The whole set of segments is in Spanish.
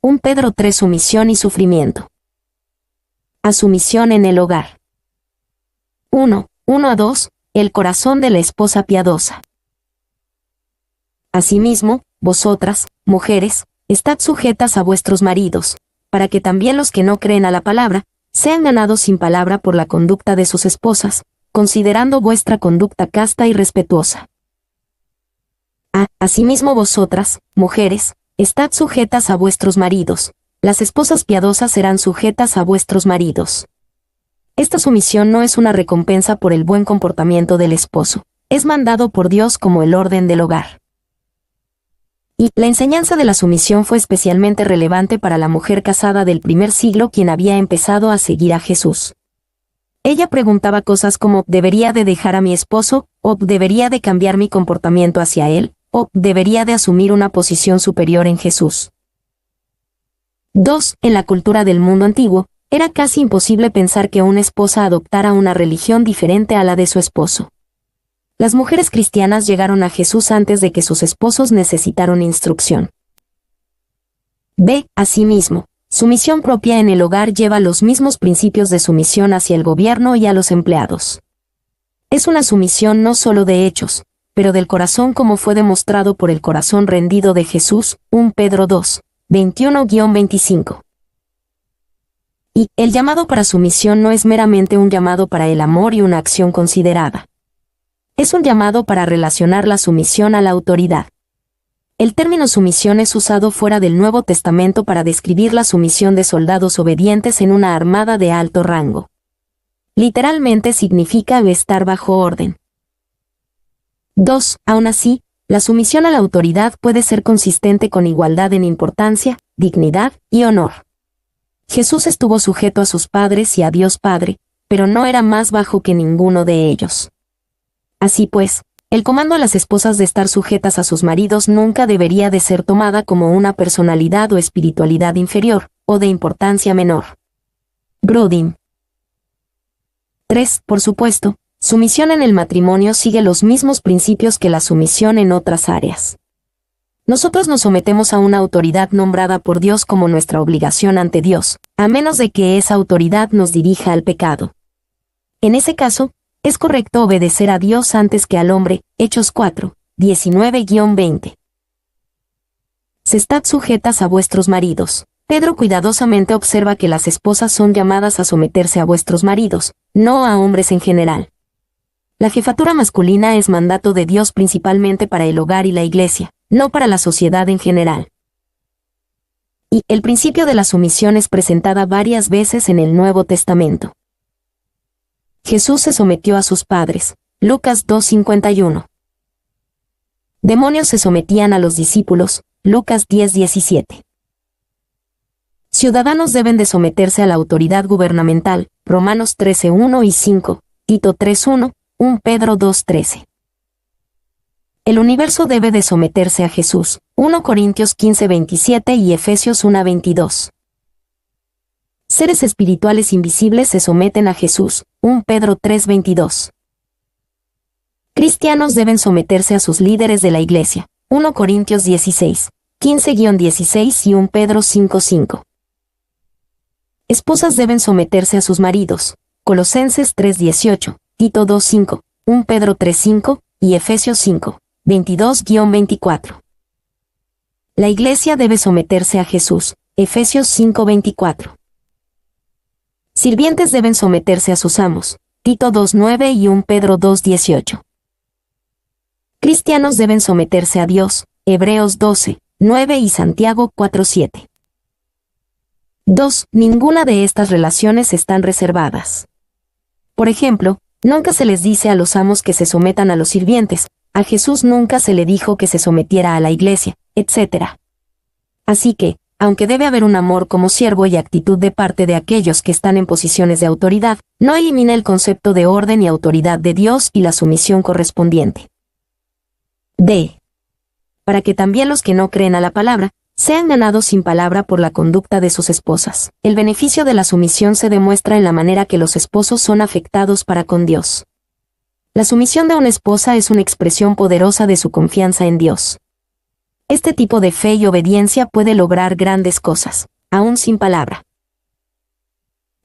1 Pedro 3. Sumisión y sufrimiento. A sumisión en el hogar. 1:1-2. El corazón de la esposa piadosa. Asimismo, vosotras, mujeres, estad sujetas a vuestros maridos, para que también los que no creen a la palabra, sean ganados sin palabra por la conducta de sus esposas, considerando vuestra conducta casta y respetuosa. Asimismo vosotras, mujeres, estad sujetas a vuestros maridos, las esposas piadosas serán sujetas a vuestros maridos. Esta sumisión no es una recompensa por el buen comportamiento del esposo, es mandado por Dios como el orden del hogar. Y la enseñanza de la sumisión fue especialmente relevante para la mujer casada del primer siglo quien había empezado a seguir a Jesús. Ella preguntaba cosas como ¿debería de dejar a mi esposo? ¿O debería de cambiar mi comportamiento hacia él? ¿O debería de asumir una posición superior en Jesús? 2. En la cultura del mundo antiguo, era casi imposible pensar que una esposa adoptara una religión diferente a la de su esposo. Las mujeres cristianas llegaron a Jesús antes de que sus esposos necesitaran instrucción. B. Asimismo, sumisión propia en el hogar lleva los mismos principios de sumisión hacia el gobierno y a los empleados. Es una sumisión no solo de hechos, pero del corazón como fue demostrado por el corazón rendido de Jesús, 1 Pedro 2, 21-25. Y el llamado para sumisión no es meramente un llamado para el amor y una acción considerada. Es un llamado para relacionar la sumisión a la autoridad. El término sumisión es usado fuera del Nuevo Testamento para describir la sumisión de soldados obedientes en una armada de alto rango. Literalmente significa estar bajo orden. 2. Aún así, la sumisión a la autoridad puede ser consistente con igualdad en importancia, dignidad y honor. Jesús estuvo sujeto a sus padres y a Dios Padre, pero no era más bajo que ninguno de ellos. Así pues, el comando a las esposas de estar sujetas a sus maridos nunca debería de ser tomada como una personalidad o espiritualidad inferior, o de importancia menor. Brodin. 3. Por supuesto, sumisión en el matrimonio sigue los mismos principios que la sumisión en otras áreas. Nosotros nos sometemos a una autoridad nombrada por Dios como nuestra obligación ante Dios, a menos de que esa autoridad nos dirija al pecado. En ese caso, es correcto obedecer a Dios antes que al hombre, Hechos 4, 19-20. Estad sujetas a vuestros maridos. Pedro cuidadosamente observa que las esposas son llamadas a someterse a vuestros maridos, no a hombres en general. La jefatura masculina es mandato de Dios principalmente para el hogar y la iglesia, no para la sociedad en general. Y el principio de la sumisión es presentada varias veces en el Nuevo Testamento. Jesús se sometió a sus padres, Lucas 2:51. Demonios se sometían a los discípulos, Lucas 10:17. Ciudadanos deben de someterse a la autoridad gubernamental, Romanos 13:1 y 5, Tito 3:1, 1 Pedro 2:13. El universo debe de someterse a Jesús, 1 Corintios 15:27 y Efesios 1:22. Seres espirituales invisibles se someten a Jesús, 1 Pedro 3:22. Cristianos deben someterse a sus líderes de la iglesia, 1 Corintios 16, 15-16 y 1 Pedro 5:5. Esposas deben someterse a sus maridos, Colosenses 3:18, Tito 2:5, 1 Pedro 3:5 y Efesios 5, 22-24. La iglesia debe someterse a Jesús, Efesios 5:24. Sirvientes deben someterse a sus amos, Tito 2:9 y 1 Pedro 2:18. Cristianos deben someterse a Dios, Hebreos 12:9 y Santiago 4:7. 2. Ninguna de estas relaciones están reservadas. Por ejemplo, nunca se les dice a los amos que se sometan a los sirvientes, a Jesús nunca se le dijo que se sometiera a la iglesia, etc. Así que, aunque debe haber un amor como siervo y actitud de parte de aquellos que están en posiciones de autoridad, no elimina el concepto de orden y autoridad de Dios y la sumisión correspondiente. D. Para que también los que no creen a la palabra, sean ganados sin palabra por la conducta de sus esposas. El beneficio de la sumisión se demuestra en la manera que los esposos son afectados para con Dios. La sumisión de una esposa es una expresión poderosa de su confianza en Dios. Este tipo de fe y obediencia puede lograr grandes cosas, aún sin palabra.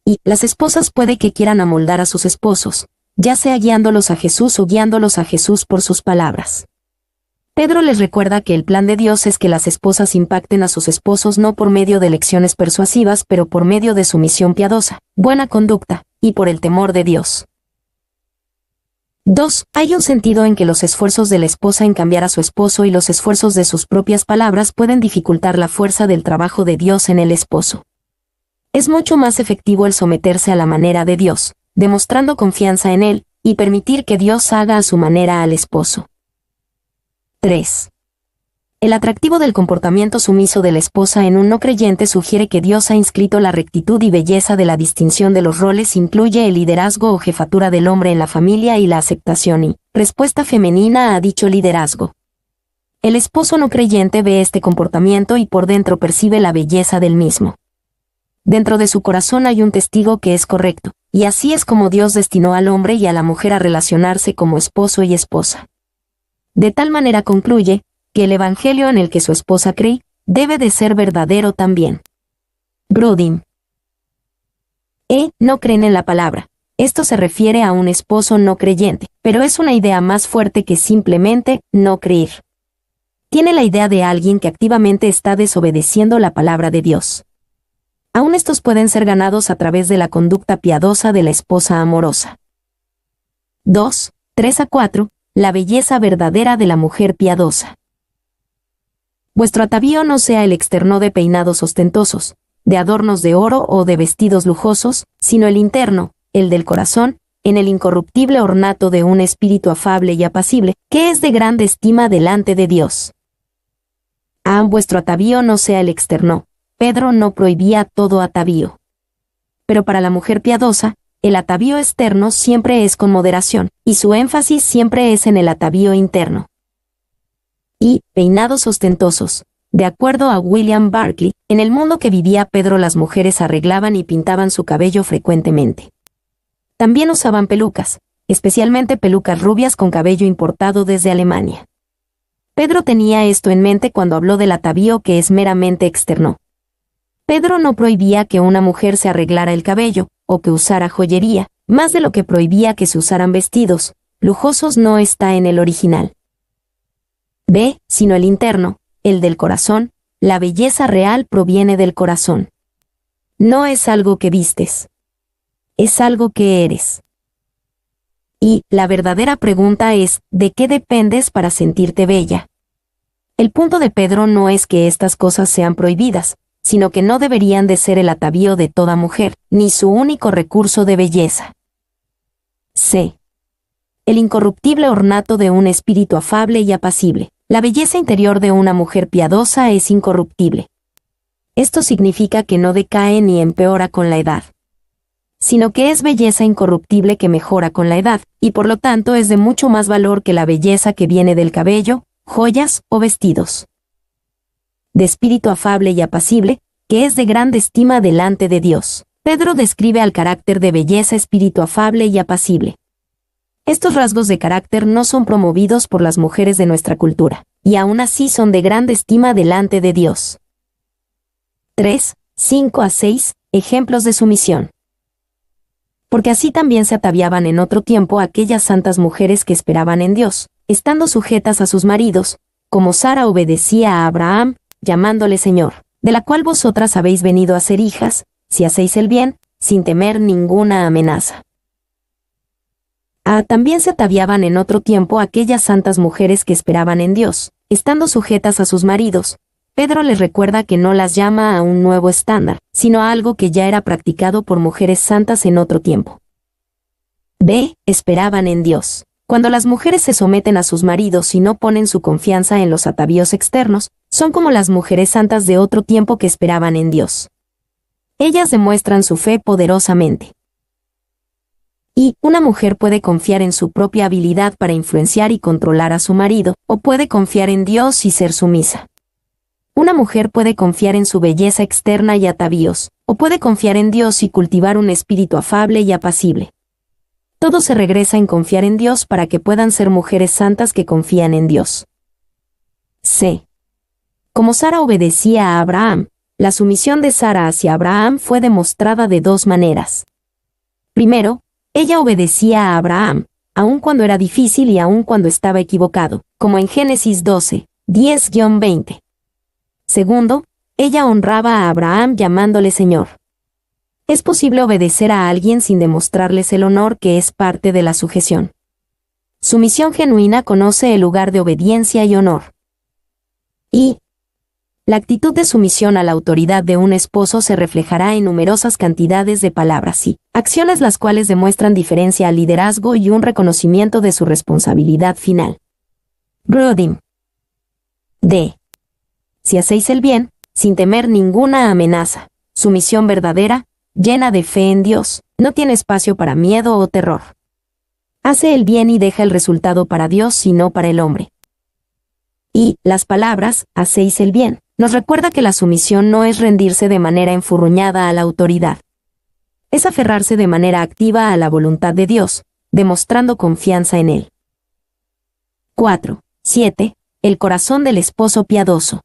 Y las esposas puede que quieran amoldar a sus esposos, ya sea guiándolos a Jesús o guiándolos a Jesús por sus palabras. Pedro les recuerda que el plan de Dios es que las esposas impacten a sus esposos no por medio de lecciones persuasivas, pero por medio de sumisión piadosa, buena conducta, y por el temor de Dios. 2. Hay un sentido en que los esfuerzos de la esposa en cambiar a su esposo y los esfuerzos de sus propias palabras pueden dificultar la fuerza del trabajo de Dios en el esposo. Es mucho más efectivo el someterse a la manera de Dios, demostrando confianza en Él, y permitir que Dios haga a su manera al esposo. 3. El atractivo del comportamiento sumiso de la esposa en un no creyente sugiere que Dios ha inscrito la rectitud y belleza de la distinción de los roles, incluye el liderazgo o jefatura del hombre en la familia y la aceptación y respuesta femenina a dicho liderazgo. El esposo no creyente ve este comportamiento y por dentro percibe la belleza del mismo. Dentro de su corazón hay un testigo que es correcto, y así es como Dios destinó al hombre y a la mujer a relacionarse como esposo y esposa. De tal manera concluye, que el evangelio en el que su esposa cree, debe de ser verdadero también. Brudim. No creen en la palabra. Esto se refiere a un esposo no creyente, pero es una idea más fuerte que simplemente no creer. Tiene la idea de alguien que activamente está desobedeciendo la palabra de Dios. Aún estos pueden ser ganados a través de la conducta piadosa de la esposa amorosa. 2, 3-4. La belleza verdadera de la mujer piadosa. Vuestro atavío no sea el externo de peinados ostentosos, de adornos de oro o de vestidos lujosos, sino el interno, el del corazón, en el incorruptible ornato de un espíritu afable y apacible, que es de grande estima delante de Dios. Vuestro atavío no sea el externo. Pedro no prohibía todo atavío. Pero para la mujer piadosa, el atavío externo siempre es con moderación, y su énfasis siempre es en el atavío interno. Y, peinados ostentosos. De acuerdo a William Barclay, en el mundo que vivía Pedro las mujeres arreglaban y pintaban su cabello frecuentemente. También usaban pelucas, especialmente pelucas rubias con cabello importado desde Alemania. Pedro tenía esto en mente cuando habló del atavío que es meramente externo. Pedro no prohibía que una mujer se arreglara el cabello, o que usara joyería, más de lo que prohibía que se usaran vestidos lujosos no está en el original. B, sino el interno, el del corazón. La belleza real proviene del corazón. No es algo que vistes. Es algo que eres. Y la verdadera pregunta es, ¿de qué dependes para sentirte bella? El punto de Pedro no es que estas cosas sean prohibidas, sino que no deberían de ser el atavío de toda mujer, ni su único recurso de belleza. C. El incorruptible ornato de un espíritu afable y apacible. La belleza interior de una mujer piadosa es incorruptible. Esto significa que no decae ni empeora con la edad, sino que es belleza incorruptible que mejora con la edad, y por lo tanto es de mucho más valor que la belleza que viene del cabello, joyas o vestidos. De espíritu afable y apacible, que es de grande estima delante de Dios. Pedro describe al carácter de belleza espíritu afable y apacible. Estos rasgos de carácter no son promovidos por las mujeres de nuestra cultura, y aún así son de grande estima delante de Dios. 3, 5-6, ejemplos de sumisión. Porque así también se ataviaban en otro tiempo aquellas santas mujeres que esperaban en Dios, estando sujetas a sus maridos, como Sara obedecía a Abraham, llamándole Señor, de la cual vosotras habéis venido a ser hijas, si hacéis el bien, sin temer ninguna amenaza. También se ataviaban en otro tiempo aquellas santas mujeres que esperaban en Dios, estando sujetas a sus maridos. Pedro les recuerda que no las llama a un nuevo estándar, sino a algo que ya era practicado por mujeres santas en otro tiempo. B. Esperaban en Dios. Cuando las mujeres se someten a sus maridos y no ponen su confianza en los atavíos externos, son como las mujeres santas de otro tiempo que esperaban en Dios. Ellas demuestran su fe poderosamente. Y una mujer puede confiar en su propia habilidad para influenciar y controlar a su marido, o puede confiar en Dios y ser sumisa. Una mujer puede confiar en su belleza externa y atavíos, o puede confiar en Dios y cultivar un espíritu afable y apacible. Todo se regresa en confiar en Dios para que puedan ser mujeres santas que confían en Dios. C. Como Sara obedecía a Abraham, la sumisión de Sara hacia Abraham fue demostrada de dos maneras. Primero, ella obedecía a Abraham, aun cuando era difícil y aun cuando estaba equivocado, como en Génesis 12, 10-20. Segundo, ella honraba a Abraham llamándole Señor. Es posible obedecer a alguien sin demostrarles el honor que es parte de la sujeción. Sumisión genuina conoce el lugar de obediencia y honor. Y la actitud de sumisión a la autoridad de un esposo se reflejará en numerosas cantidades de palabras y acciones las cuales demuestran diferencia al liderazgo y un reconocimiento de su responsabilidad final. Brodim. D. Si hacéis el bien, sin temer ninguna amenaza, sumisión verdadera, llena de fe en Dios, no tiene espacio para miedo o terror. Hace el bien y deja el resultado para Dios y no para el hombre. Y las palabras, hacéis el bien, nos recuerda que la sumisión no es rendirse de manera enfurruñada a la autoridad. Es aferrarse de manera activa a la voluntad de Dios, demostrando confianza en Él. 4.7. El corazón del esposo piadoso.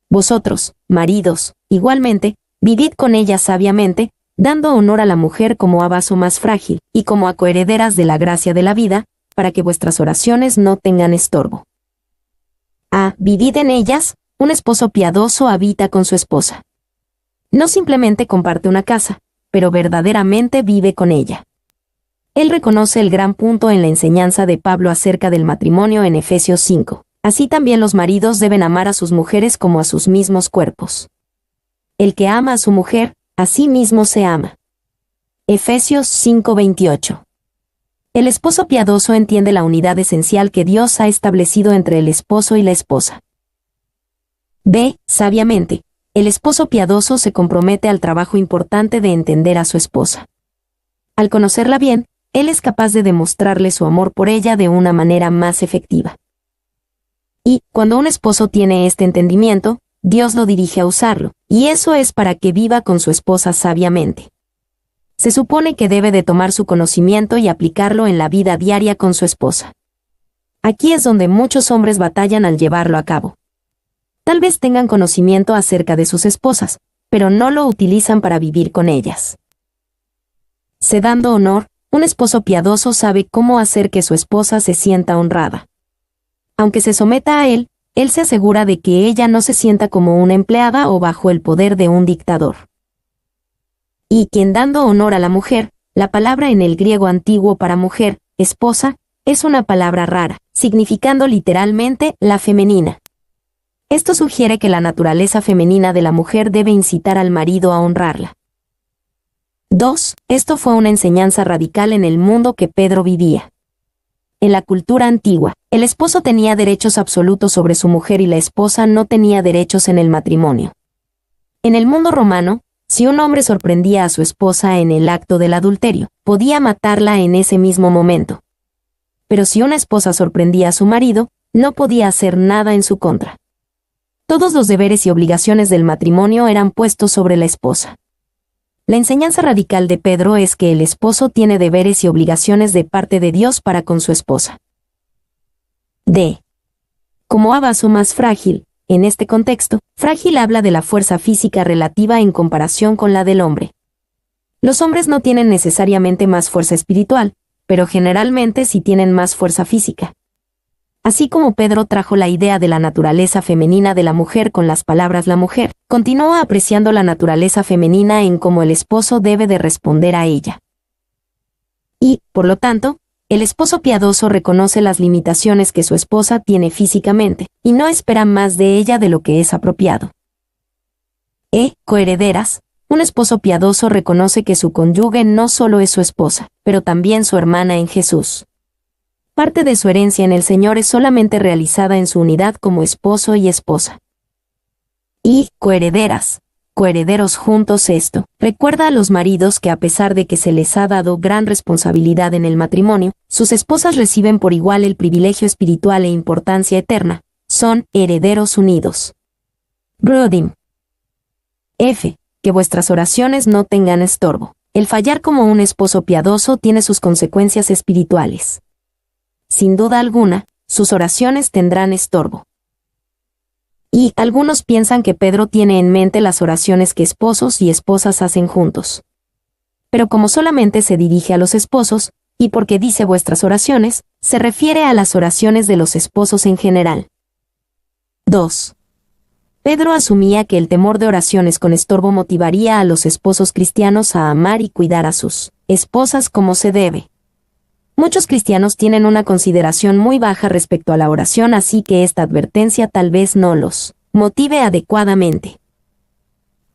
Vosotros, maridos, igualmente, vivid con ella sabiamente, dando honor a la mujer como a vaso más frágil, y como a coherederas de la gracia de la vida, para que vuestras oraciones no tengan estorbo. A. Vivid en ellas. Un esposo piadoso habita con su esposa. No simplemente comparte una casa, pero verdaderamente vive con ella. Él reconoce el gran punto en la enseñanza de Pablo acerca del matrimonio en Efesios 5. Así también los maridos deben amar a sus mujeres como a sus mismos cuerpos. El que ama a su mujer, a sí mismo se ama. Efesios 5:28. El esposo piadoso entiende la unidad esencial que Dios ha establecido entre el esposo y la esposa. B. Sabiamente, el esposo piadoso se compromete al trabajo importante de entender a su esposa. Al conocerla bien, él es capaz de demostrarle su amor por ella de una manera más efectiva. Y, cuando un esposo tiene este entendimiento, Dios lo dirige a usarlo, y eso es para que viva con su esposa sabiamente. Se supone que debe de tomar su conocimiento y aplicarlo en la vida diaria con su esposa. Aquí es donde muchos hombres batallan al llevarlo a cabo. Tal vez tengan conocimiento acerca de sus esposas, pero no lo utilizan para vivir con ellas. Se dando honor, un esposo piadoso sabe cómo hacer que su esposa se sienta honrada. Aunque se someta a él se asegura de que ella no se sienta como una empleada o bajo el poder de un dictador. Y quien dando honor a la mujer, la palabra en el griego antiguo para mujer, esposa, es una palabra rara, significando literalmente la femenina. Esto sugiere que la naturaleza femenina de la mujer debe incitar al marido a honrarla. 2. Esto fue una enseñanza radical en el mundo que Pedro vivía. En la cultura antigua, el esposo tenía derechos absolutos sobre su mujer y la esposa no tenía derechos en el matrimonio. En el mundo romano, si un hombre sorprendía a su esposa en el acto del adulterio, podía matarla en ese mismo momento. Pero si una esposa sorprendía a su marido, no podía hacer nada en su contra. Todos los deberes y obligaciones del matrimonio eran puestos sobre la esposa. La enseñanza radical de Pedro es que el esposo tiene deberes y obligaciones de parte de Dios para con su esposa. D. Como a vaso más frágil, en este contexto, frágil habla de la fuerza física relativa en comparación con la del hombre. Los hombres no tienen necesariamente más fuerza espiritual, pero generalmente sí tienen más fuerza física. Así como Pedro trajo la idea de la naturaleza femenina de la mujer con las palabras la mujer, continúa apreciando la naturaleza femenina en cómo el esposo debe de responder a ella. Y, por lo tanto, el esposo piadoso reconoce las limitaciones que su esposa tiene físicamente, y no espera más de ella de lo que es apropiado. Coherederas, un esposo piadoso reconoce que su cónyuge no solo es su esposa, pero también su hermana en Jesús. Parte de su herencia en el Señor es solamente realizada en su unidad como esposo y esposa. Y, coherederas, coherederos juntos esto, recuerda a los maridos que a pesar de que se les ha dado gran responsabilidad en el matrimonio, sus esposas reciben por igual el privilegio espiritual e importancia eterna, son herederos unidos. Brodim. F. Que vuestras oraciones no tengan estorbo. El fallar como un esposo piadoso tiene sus consecuencias espirituales. Sin duda alguna, sus oraciones tendrán estorbo. Y algunos piensan que Pedro tiene en mente las oraciones que esposos y esposas hacen juntos. Pero como solamente se dirige a los esposos, y porque dice vuestras oraciones, se refiere a las oraciones de los esposos en general. 2. Pedro asumía que el temor de oraciones con estorbo motivaría a los esposos cristianos a amar y cuidar a sus esposas como se debe. Muchos cristianos tienen una consideración muy baja respecto a la oración, así que esta advertencia tal vez no los motive adecuadamente.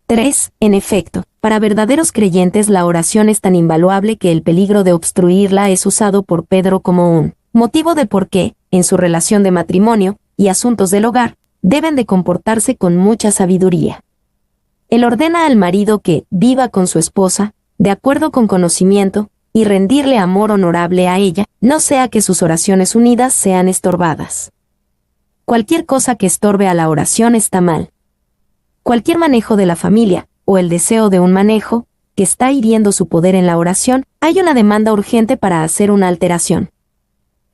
3. En efecto, para verdaderos creyentes la oración es tan invaluable que el peligro de obstruirla es usado por Pedro como un motivo de por qué, en su relación de matrimonio y asuntos del hogar, deben de comportarse con mucha sabiduría. Él ordena al marido que viva con su esposa, de acuerdo con conocimiento, y rendirle amor honorable a ella, no sea que sus oraciones unidas sean estorbadas. Cualquier cosa que estorbe a la oración está mal. Cualquier manejo de la familia, o el deseo de un manejo, que está hiriendo su poder en la oración, hay una demanda urgente para hacer una alteración.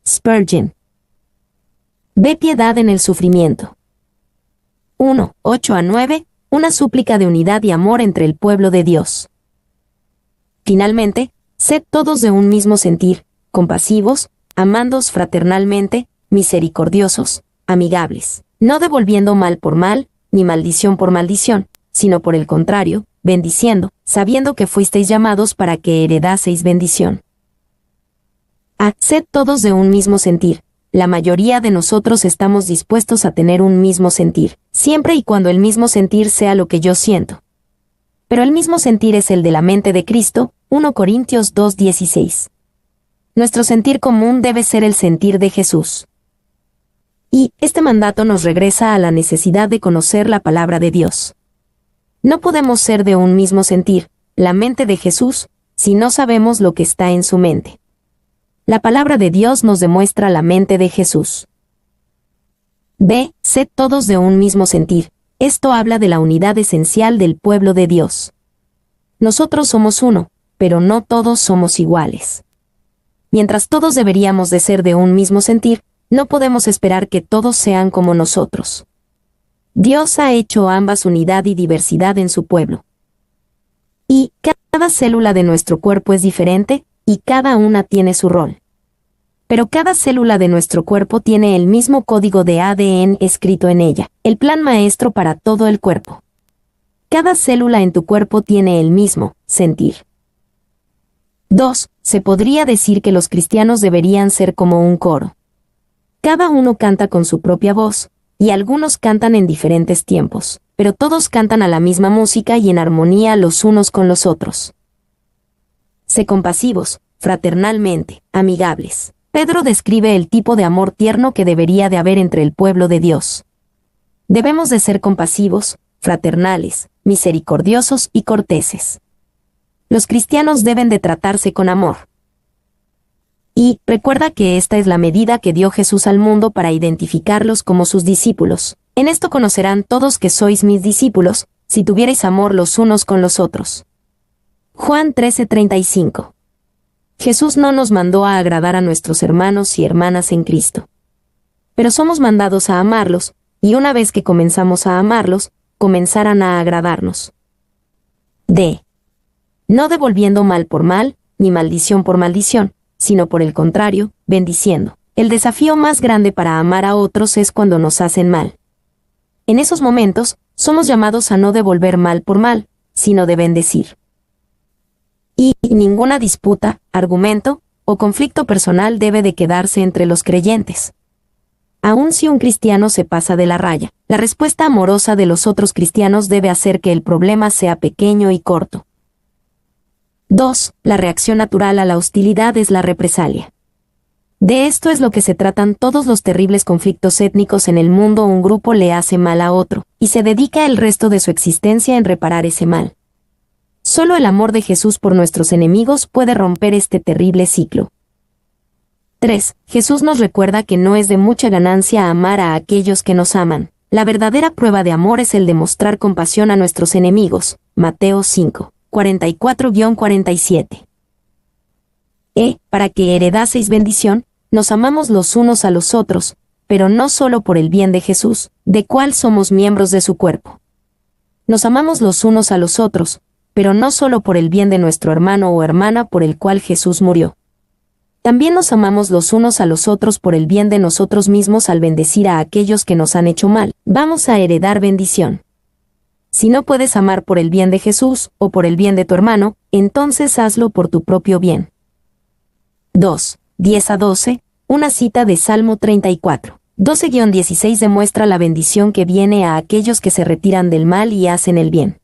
Spurgeon. Ve piedad en el sufrimiento. 1. 8-9, una súplica de unidad y amor entre el pueblo de Dios. Finalmente, sed todos de un mismo sentir, compasivos, amándoos fraternalmente, misericordiosos, amigables, no devolviendo mal por mal, ni maldición por maldición, sino por el contrario, bendiciendo, sabiendo que fuisteis llamados para que heredaseis bendición. Sed todos de un mismo sentir. La mayoría de nosotros estamos dispuestos a tener un mismo sentir, siempre y cuando el mismo sentir sea lo que yo siento. Pero el mismo sentir es el de la mente de Cristo, 1 Corintios 2:16. Nuestro sentir común debe ser el sentir de Jesús. Y este mandato nos regresa a la necesidad de conocer la palabra de Dios. No podemos ser de un mismo sentir, la mente de Jesús, si no sabemos lo que está en su mente. La palabra de Dios nos demuestra la mente de Jesús. B. Sed todos de un mismo sentir. Esto habla de la unidad esencial del pueblo de Dios. Nosotros somos uno, pero no todos somos iguales. Mientras todos deberíamos de ser de un mismo sentir, no podemos esperar que todos sean como nosotros. Dios ha hecho ambas unidad y diversidad en su pueblo. Y cada célula de nuestro cuerpo es diferente, y cada una tiene su rol. Pero cada célula de nuestro cuerpo tiene el mismo código de ADN escrito en ella, el plan maestro para todo el cuerpo. Cada célula en tu cuerpo tiene el mismo sentir. 2. Se podría decir que los cristianos deberían ser como un coro. Cada uno canta con su propia voz, y algunos cantan en diferentes tiempos, pero todos cantan a la misma música y en armonía los unos con los otros. Sé compasivos, fraternalmente, amigables. Pedro describe el tipo de amor tierno que debería de haber entre el pueblo de Dios. Debemos de ser compasivos, fraternales, misericordiosos y corteses. Los cristianos deben de tratarse con amor. Y recuerda que esta es la medida que dio Jesús al mundo para identificarlos como sus discípulos. En esto conocerán todos que sois mis discípulos, si tuvierais amor los unos con los otros. Juan 13:35. Jesús no nos mandó a agradar a nuestros hermanos y hermanas en Cristo. Pero somos mandados a amarlos, y una vez que comenzamos a amarlos, comenzarán a agradarnos. D. No devolviendo mal por mal, ni maldición por maldición, sino por el contrario, bendiciendo. El desafío más grande para amar a otros es cuando nos hacen mal. En esos momentos, somos llamados a no devolver mal por mal, sino de bendecir. Y ninguna disputa, argumento o conflicto personal debe de quedarse entre los creyentes. Aun si un cristiano se pasa de la raya, la respuesta amorosa de los otros cristianos debe hacer que el problema sea pequeño y corto. 2. La reacción natural a la hostilidad es la represalia. De esto es lo que se tratan todos los terribles conflictos étnicos en el mundo. Un grupo le hace mal a otro, y se dedica el resto de su existencia en reparar ese mal. Solo el amor de Jesús por nuestros enemigos puede romper este terrible ciclo. 3. Jesús nos recuerda que no es de mucha ganancia amar a aquellos que nos aman. La verdadera prueba de amor es el de mostrar compasión a nuestros enemigos. Mateo 5, 44-47. Para que heredaseis bendición, nos amamos los unos a los otros, pero no solo por el bien de Jesús, de cual somos miembros de su cuerpo. Nos amamos los unos a los otros, pero no solo por el bien de nuestro hermano o hermana por el cual Jesús murió. También nos amamos los unos a los otros por el bien de nosotros mismos al bendecir a aquellos que nos han hecho mal. Vamos a heredar bendición. Si no puedes amar por el bien de Jesús o por el bien de tu hermano, entonces hazlo por tu propio bien. 2. 10 a 12, una cita de Salmo 34. 12-16 demuestra la bendición que viene a aquellos que se retiran del mal y hacen el bien.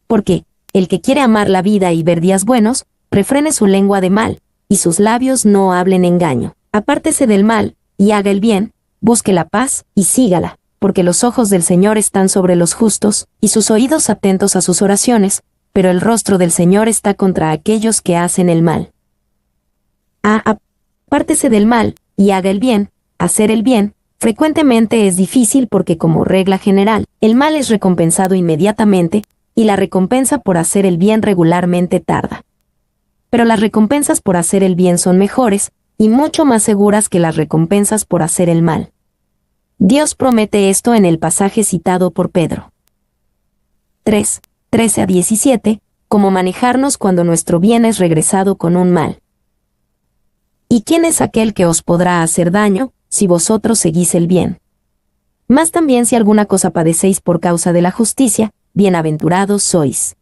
Porque, el que quiere amar la vida y ver días buenos, refrene su lengua de mal, y sus labios no hablen engaño. Apártese del mal, y haga el bien, busque la paz, y sígala, porque los ojos del Señor están sobre los justos, y sus oídos atentos a sus oraciones, pero el rostro del Señor está contra aquellos que hacen el mal. Apártese del mal, y haga el bien. Hacer el bien, frecuentemente es difícil porque como regla general, el mal es recompensado inmediatamente, y la recompensa por hacer el bien regularmente tarda. Pero las recompensas por hacer el bien son mejores, y mucho más seguras que las recompensas por hacer el mal. Dios promete esto en el pasaje citado por Pedro. 3. 13-17, cómo manejarnos cuando nuestro bien es regresado con un mal. ¿Y quién es aquel que os podrá hacer daño, si vosotros seguís el bien? Mas también si alguna cosa padecéis por causa de la justicia, bienaventurados sois.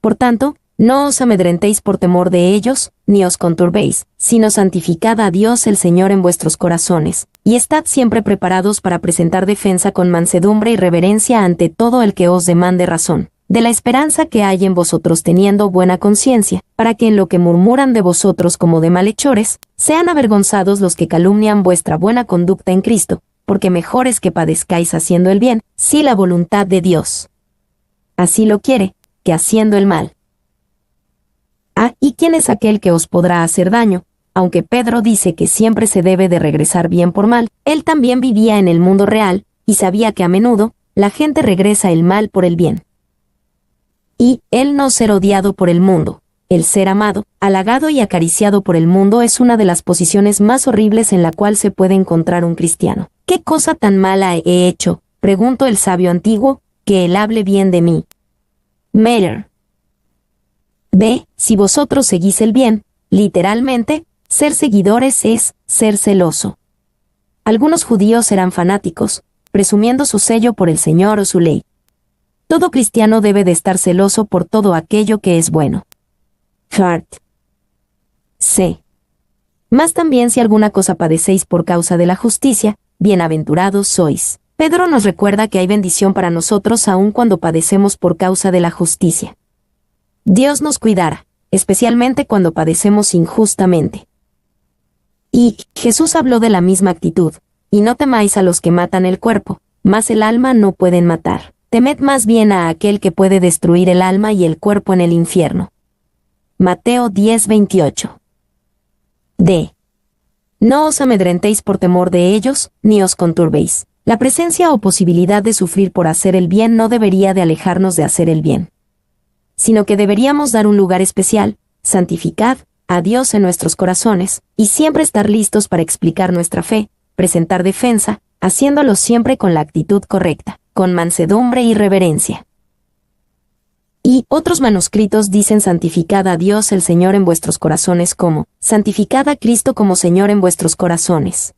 Por tanto, no os amedrentéis por temor de ellos, ni os conturbéis, sino santificad a Dios el Señor en vuestros corazones, y estad siempre preparados para presentar defensa con mansedumbre y reverencia ante todo el que os demande razón, de la esperanza que hay en vosotros teniendo buena conciencia, para que en lo que murmuran de vosotros como de malhechores, sean avergonzados los que calumnian vuestra buena conducta en Cristo, porque mejor es que padezcáis haciendo el bien, si la voluntad de Dios así lo quiere, que haciendo el mal. ¿Y quién es aquel que os podrá hacer daño? Aunque Pedro dice que siempre se debe de regresar bien por mal, él también vivía en el mundo real, y sabía que a menudo, la gente regresa el mal por el bien. Y, el no ser odiado por el mundo, el ser amado, halagado y acariciado por el mundo es una de las posiciones más horribles en la cual se puede encontrar un cristiano. ¿Qué cosa tan mala he hecho? Preguntó el sabio antiguo, que él hable bien de mí. Meyer. B. Si vosotros seguís el bien, literalmente, ser seguidores es ser celoso. Algunos judíos eran fanáticos, presumiendo su sello por el Señor o su ley. Todo cristiano debe de estar celoso por todo aquello que es bueno. Hart. C. Mas también si alguna cosa padecéis por causa de la justicia, bienaventurados sois. Pedro nos recuerda que hay bendición para nosotros aun cuando padecemos por causa de la justicia. Dios nos cuidará, especialmente cuando padecemos injustamente. Y Jesús habló de la misma actitud, y no temáis a los que matan el cuerpo, mas el alma no pueden matar. Temed más bien a aquel que puede destruir el alma y el cuerpo en el infierno. Mateo 10:28. D. No os amedrentéis por temor de ellos, ni os conturbéis. La presencia o posibilidad de sufrir por hacer el bien no debería de alejarnos de hacer el bien, sino que deberíamos dar un lugar especial, santificad, a Dios en nuestros corazones, y siempre estar listos para explicar nuestra fe, presentar defensa, haciéndolo siempre con la actitud correcta, con mansedumbre y reverencia. Y otros manuscritos dicen santificad a Dios el Señor en vuestros corazones como, santificad a Cristo como Señor en vuestros corazones.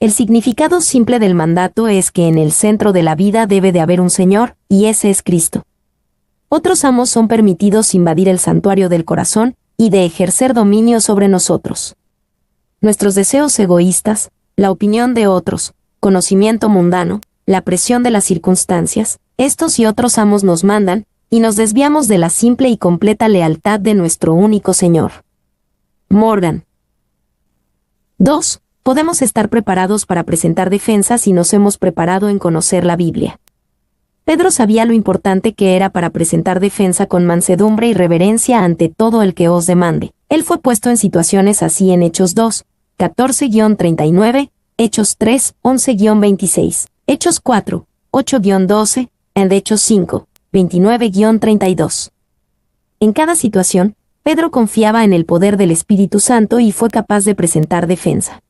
El significado simple del mandato es que en el centro de la vida debe de haber un Señor, y ese es Cristo. Otros amos son permitidos invadir el santuario del corazón, y de ejercer dominio sobre nosotros. Nuestros deseos egoístas, la opinión de otros, conocimiento mundano, la presión de las circunstancias, estos y otros amos nos mandan, y nos desviamos de la simple y completa lealtad de nuestro único Señor. Morgan. 2. Podemos estar preparados para presentar defensa si nos hemos preparado en conocer la Biblia. Pedro sabía lo importante que era para presentar defensa con mansedumbre y reverencia ante todo el que os demande. Él fue puesto en situaciones así en Hechos 2, 14-39, Hechos 3, 11-26, Hechos 4, 8-12, and Hechos 5, 29-32. En cada situación, Pedro confiaba en el poder del Espíritu Santo y fue capaz de presentar defensa.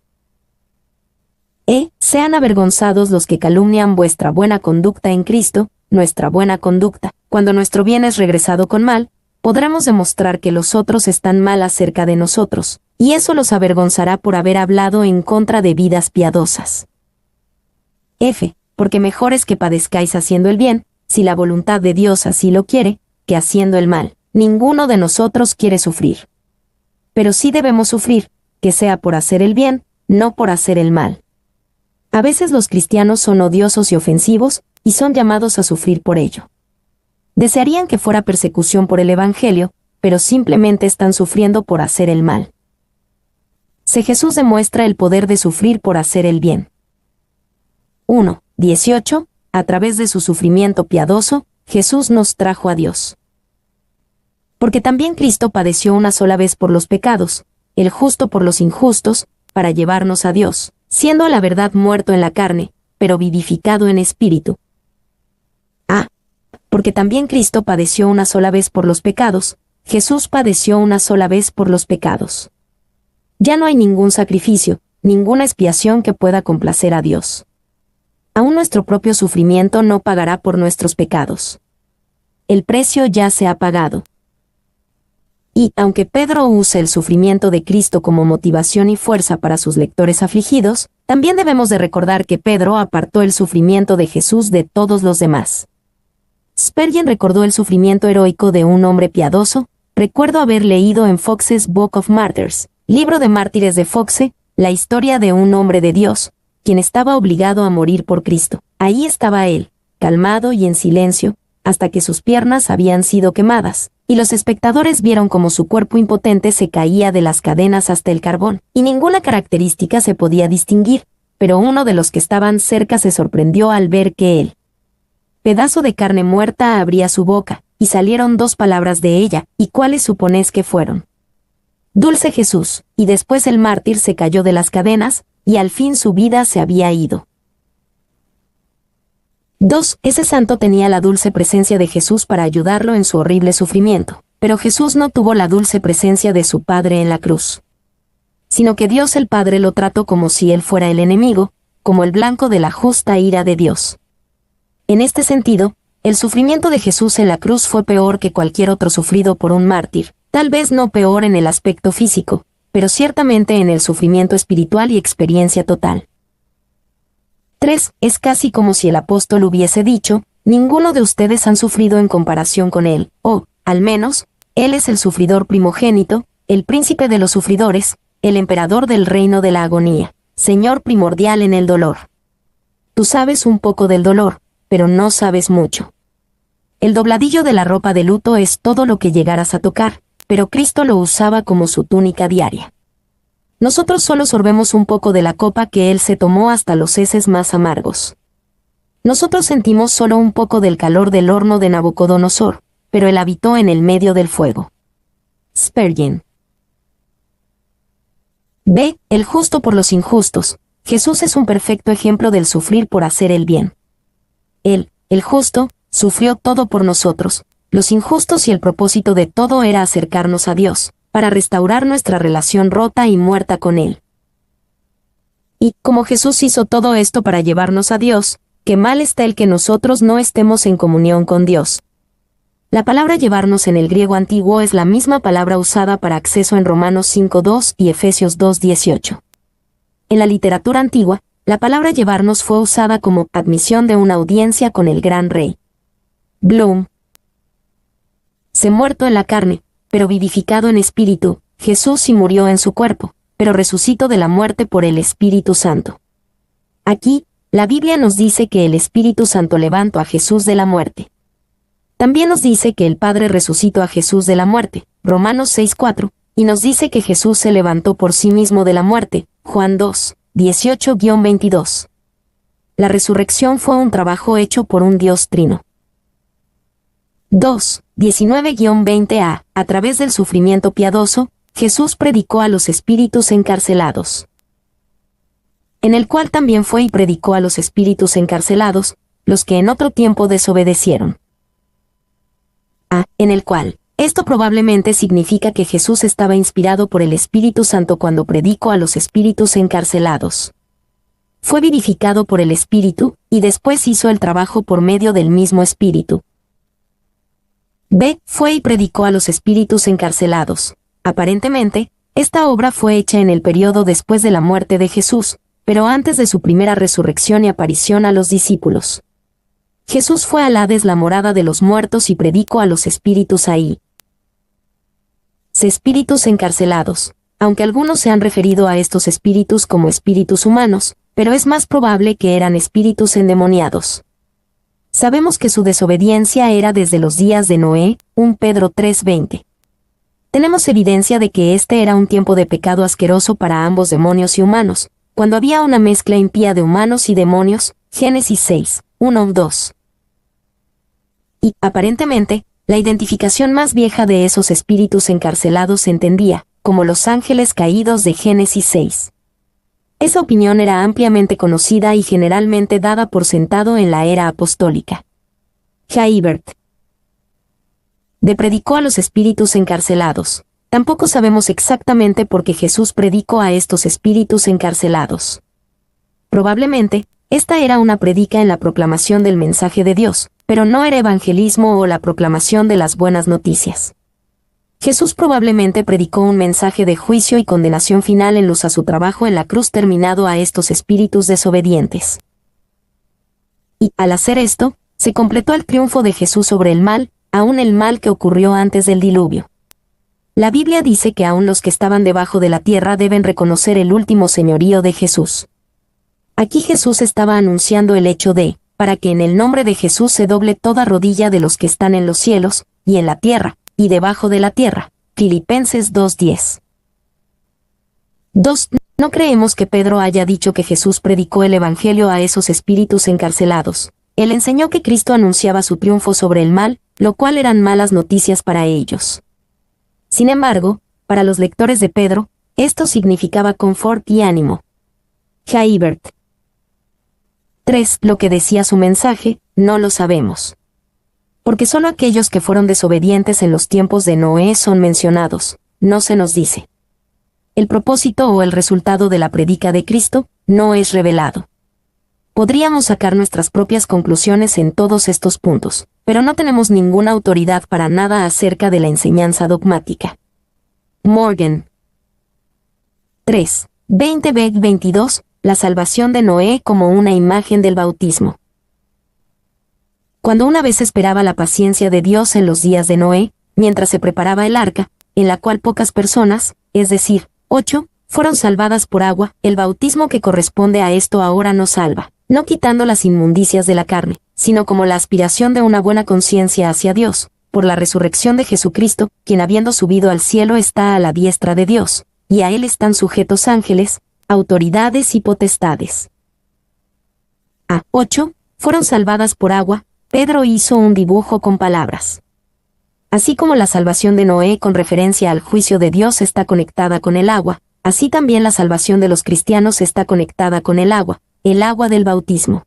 Sean avergonzados los que calumnian vuestra buena conducta en Cristo, nuestra buena conducta. Cuando nuestro bien es regresado con mal, podremos demostrar que los otros están mal acerca de nosotros, y eso los avergonzará por haber hablado en contra de vidas piadosas. Porque mejor es que padezcáis haciendo el bien, si la voluntad de Dios así lo quiere, que haciendo el mal. Ninguno de nosotros quiere sufrir. Pero sí debemos sufrir, que sea por hacer el bien, no por hacer el mal. A veces los cristianos son odiosos y ofensivos, y son llamados a sufrir por ello. Desearían que fuera persecución por el Evangelio, pero simplemente están sufriendo por hacer el mal. Jesús demuestra el poder de sufrir por hacer el bien. 1:18. A través de su sufrimiento piadoso, Jesús nos trajo a Dios. Porque también Cristo padeció una sola vez por los pecados, el justo por los injustos, para llevarnos a Dios, siendo a la verdad muerto en la carne, pero vivificado en espíritu. Porque también Cristo padeció una sola vez por los pecados, Jesús padeció una sola vez por los pecados. Ya no hay ningún sacrificio, ninguna expiación que pueda complacer a Dios. Aún nuestro propio sufrimiento no pagará por nuestros pecados. El precio ya se ha pagado. Y, aunque Pedro usa el sufrimiento de Cristo como motivación y fuerza para sus lectores afligidos, también debemos de recordar que Pedro apartó el sufrimiento de Jesús de todos los demás. Spurgeon recordó el sufrimiento heroico de un hombre piadoso. Recuerdo haber leído en Foxe's Book of Martyrs, libro de mártires de Foxe, la historia de un hombre de Dios, quien estaba obligado a morir por Cristo. Ahí estaba él, calmado y en silencio, hasta que sus piernas habían sido quemadas, y los espectadores vieron cómo su cuerpo impotente se caía de las cadenas hasta el carbón, y ninguna característica se podía distinguir, pero uno de los que estaban cerca se sorprendió al ver que el pedazo de carne muerta abría su boca, y salieron dos palabras de ella, ¿y cuáles suponéis que fueron? Dulce Jesús, y después el mártir se cayó de las cadenas, y al fin su vida se había ido. 2. Ese santo tenía la dulce presencia de Jesús para ayudarlo en su horrible sufrimiento, pero Jesús no tuvo la dulce presencia de su Padre en la cruz, sino que Dios el Padre lo trató como si él fuera el enemigo, como el blanco de la justa ira de Dios. En este sentido, el sufrimiento de Jesús en la cruz fue peor que cualquier otro sufrido por un mártir, tal vez no peor en el aspecto físico, pero ciertamente en el sufrimiento espiritual y experiencia total. 3. Es casi como si el apóstol hubiese dicho, ninguno de ustedes han sufrido en comparación con él, o, al menos, él es el sufridor primogénito, el príncipe de los sufridores, el emperador del reino de la agonía, Señor primordial en el dolor. Tú sabes un poco del dolor, pero no sabes mucho. El dobladillo de la ropa de luto es todo lo que llegaras a tocar, pero Cristo lo usaba como su túnica diaria. Nosotros solo sorbemos un poco de la copa que Él se tomó hasta los heces más amargos. Nosotros sentimos solo un poco del calor del horno de Nabucodonosor, pero Él habitó en el medio del fuego. Spurgeon. B. El justo por los injustos. Jesús es un perfecto ejemplo del sufrir por hacer el bien. Él, el justo, sufrió todo por nosotros, los injustos, y el propósito de todo era acercarnos a Dios, para restaurar nuestra relación rota y muerta con Él. Y, como Jesús hizo todo esto para llevarnos a Dios, qué mal está el que nosotros no estemos en comunión con Dios. La palabra llevarnos en el griego antiguo es la misma palabra usada para acceso en Romanos 5:2 y Efesios 2:18. En la literatura antigua, la palabra llevarnos fue usada como admisión de una audiencia con el gran rey. Bloom. Se muerto en la carne, pero vivificado en espíritu, Jesús sí murió en su cuerpo, pero resucitó de la muerte por el Espíritu Santo. Aquí, la Biblia nos dice que el Espíritu Santo levantó a Jesús de la muerte. También nos dice que el Padre resucitó a Jesús de la muerte, Romanos 6:4, y nos dice que Jesús se levantó por sí mismo de la muerte, Juan 2:18-22. La resurrección fue un trabajo hecho por un Dios trino. 2. 19-20a. A través del sufrimiento piadoso, Jesús predicó a los espíritus encarcelados. En el cual también fue y predicó a los espíritus encarcelados, los que en otro tiempo desobedecieron. En el cual. Esto probablemente significa que Jesús estaba inspirado por el Espíritu Santo cuando predicó a los espíritus encarcelados. fue vivificado por el Espíritu, y después hizo el trabajo por medio del mismo Espíritu. B. Fue y predicó a los espíritus encarcelados. Aparentemente, esta obra fue hecha en el periodo después de la muerte de Jesús, pero antes de su primera resurrección y aparición a los discípulos. Jesús fue al Hades, la morada de los muertos, y predicó a los espíritus ahí. Espíritus encarcelados. Aunque algunos se han referido a estos espíritus como espíritus humanos, pero es más probable que eran espíritus endemoniados. Sabemos que su desobediencia era desde los días de Noé, 1 Pedro 3:20. Tenemos evidencia de que este era un tiempo de pecado asqueroso para ambos demonios y humanos, cuando había una mezcla impía de humanos y demonios, Génesis 6, 1-2. Y, aparentemente, la identificación más vieja de esos espíritus encarcelados se entendía como los ángeles caídos de Génesis 6. Esa opinión era ampliamente conocida y generalmente dada por sentado en la era apostólica. Jaibert. De predicó a los espíritus encarcelados. Tampoco sabemos exactamente por qué Jesús predicó a estos espíritus encarcelados. Probablemente, esta era una predica en la proclamación del mensaje de Dios, pero no era evangelismo o la proclamación de las buenas noticias. Jesús probablemente predicó un mensaje de juicio y condenación final en luz a su trabajo en la cruz terminado a estos espíritus desobedientes. Y, al hacer esto, se completó el triunfo de Jesús sobre el mal, aun el mal que ocurrió antes del diluvio. La Biblia dice que aun los que estaban debajo de la tierra deben reconocer el último señorío de Jesús. Aquí Jesús estaba anunciando el hecho de, para que en el nombre de Jesús se doble toda rodilla de los que están en los cielos, y en la tierra, y debajo de la tierra. Filipenses 2:10. 2. No creemos que Pedro haya dicho que Jesús predicó el Evangelio a esos espíritus encarcelados. Él enseñó que Cristo anunciaba su triunfo sobre el mal, lo cual eran malas noticias para ellos. Sin embargo, para los lectores de Pedro, esto significaba confort y ánimo. Jaibert. 3. Lo que decía su mensaje, no lo sabemos. Porque solo aquellos que fueron desobedientes en los tiempos de Noé son mencionados, no se nos dice. El propósito o el resultado de la predica de Cristo no es revelado. Podríamos sacar nuestras propias conclusiones en todos estos puntos, pero no tenemos ninguna autoridad para nada acerca de la enseñanza dogmática. Morgan. 3. 20-22, la salvación de Noé como una imagen del bautismo. Cuando una vez esperaba la paciencia de Dios en los días de Noé, mientras se preparaba el arca, en la cual pocas personas, es decir, 8, fueron salvadas por agua, el bautismo que corresponde a esto ahora nos salva, no quitando las inmundicias de la carne, sino como la aspiración de una buena conciencia hacia Dios, por la resurrección de Jesucristo, quien habiendo subido al cielo está a la diestra de Dios, y a él están sujetos ángeles, autoridades y potestades. A. 8. Fueron salvadas por agua. Pedro hizo un dibujo con palabras. Así como la salvación de Noé con referencia al juicio de Dios está conectada con el agua, así también la salvación de los cristianos está conectada con el agua del bautismo.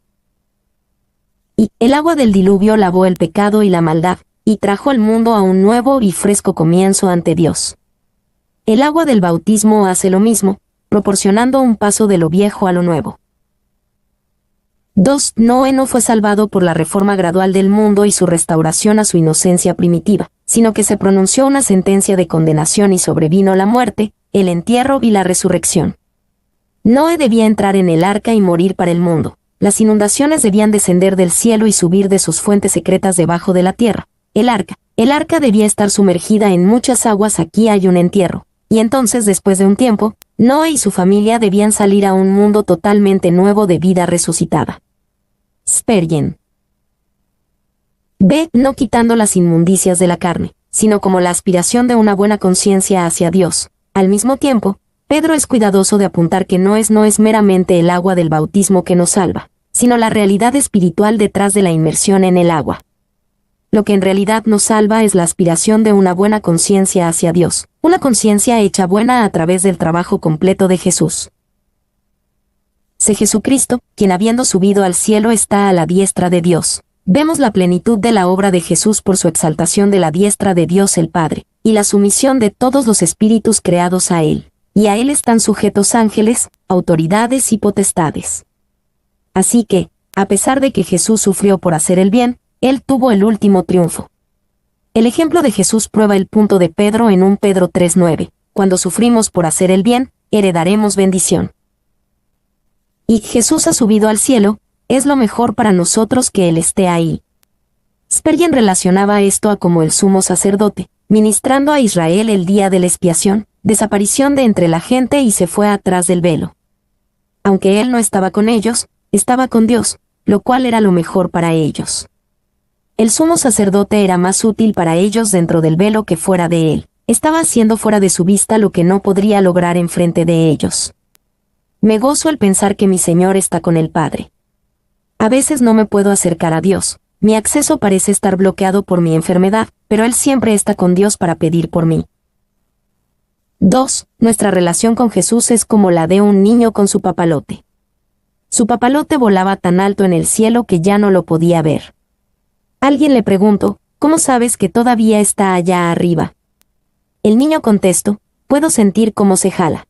Y el agua del diluvio lavó el pecado y la maldad, y trajo al mundo a un nuevo y fresco comienzo ante Dios. El agua del bautismo hace lo mismo, proporcionando un paso de lo viejo a lo nuevo. 2. Noé no fue salvado por la reforma gradual del mundo y su restauración a su inocencia primitiva, sino que se pronunció una sentencia de condenación y sobrevino la muerte, el entierro y la resurrección. Noé debía entrar en el arca y morir para el mundo. Las inundaciones debían descender del cielo y subir de sus fuentes secretas debajo de la tierra. El arca debía estar sumergida en muchas aguas. Aquí hay un entierro. Y entonces, después de un tiempo, Noé y su familia debían salir a un mundo totalmente nuevo de vida resucitada. Spurgeon. B. No quitando las inmundicias de la carne, sino como la aspiración de una buena conciencia hacia Dios. Al mismo tiempo, Pedro es cuidadoso de apuntar que no es meramente el agua del bautismo que nos salva, sino la realidad espiritual detrás de la inmersión en el agua. Lo que en realidad nos salva es la aspiración de una buena conciencia hacia Dios, una conciencia hecha buena a través del trabajo completo de Jesús. Sé Jesucristo, quien habiendo subido al cielo está a la diestra de Dios. Vemos la plenitud de la obra de Jesús por su exaltación de la diestra de Dios el Padre, y la sumisión de todos los espíritus creados a Él. Y a Él están sujetos ángeles, autoridades y potestades. Así que, a pesar de que Jesús sufrió por hacer el bien, Él tuvo el último triunfo. El ejemplo de Jesús prueba el punto de Pedro en 1 Pedro 3:9. Cuando sufrimos por hacer el bien, heredaremos bendición. Y Jesús ha subido al cielo, es lo mejor para nosotros que Él esté ahí. Spurgeon relacionaba esto a como el sumo sacerdote, ministrando a Israel el día de la expiación, desaparición de entre la gente y se fue atrás del velo. Aunque Él no estaba con ellos, estaba con Dios, lo cual era lo mejor para ellos. El sumo sacerdote era más útil para ellos dentro del velo que fuera de él. Estaba haciendo fuera de su vista lo que no podría lograr enfrente de ellos. Me gozo al pensar que mi Señor está con el Padre. A veces no me puedo acercar a Dios. Mi acceso parece estar bloqueado por mi enfermedad, pero Él siempre está con Dios para pedir por mí. 2. Nuestra relación con Jesús es como la de un niño con su papalote. Su papalote volaba tan alto en el cielo que ya no lo podía ver. Alguien le preguntó, ¿cómo sabes que todavía está allá arriba? El niño contestó, puedo sentir cómo se jala.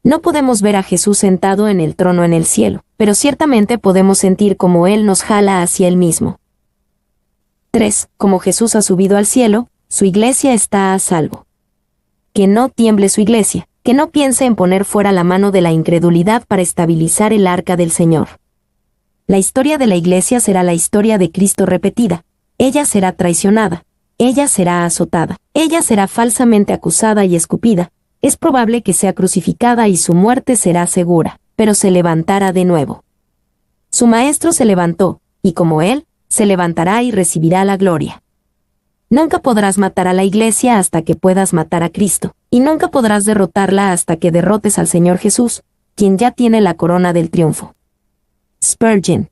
No podemos ver a Jesús sentado en el trono en el cielo, pero ciertamente podemos sentir cómo Él nos jala hacia Él mismo. 3. Como Jesús ha subido al cielo, su iglesia está a salvo. Que no tiemble su iglesia, que no piense en poner fuera la mano de la incredulidad para estabilizar el arca del Señor. La historia de la iglesia será la historia de Cristo repetida. Ella será traicionada. Ella será azotada. Ella será falsamente acusada y escupida. Es probable que sea crucificada y su muerte será segura, pero se levantará de nuevo. Su maestro se levantó, y como él, se levantará y recibirá la gloria. Nunca podrás matar a la iglesia hasta que puedas matar a Cristo, y nunca podrás derrotarla hasta que derrotes al Señor Jesús, quien ya tiene la corona del triunfo. Spurgeon.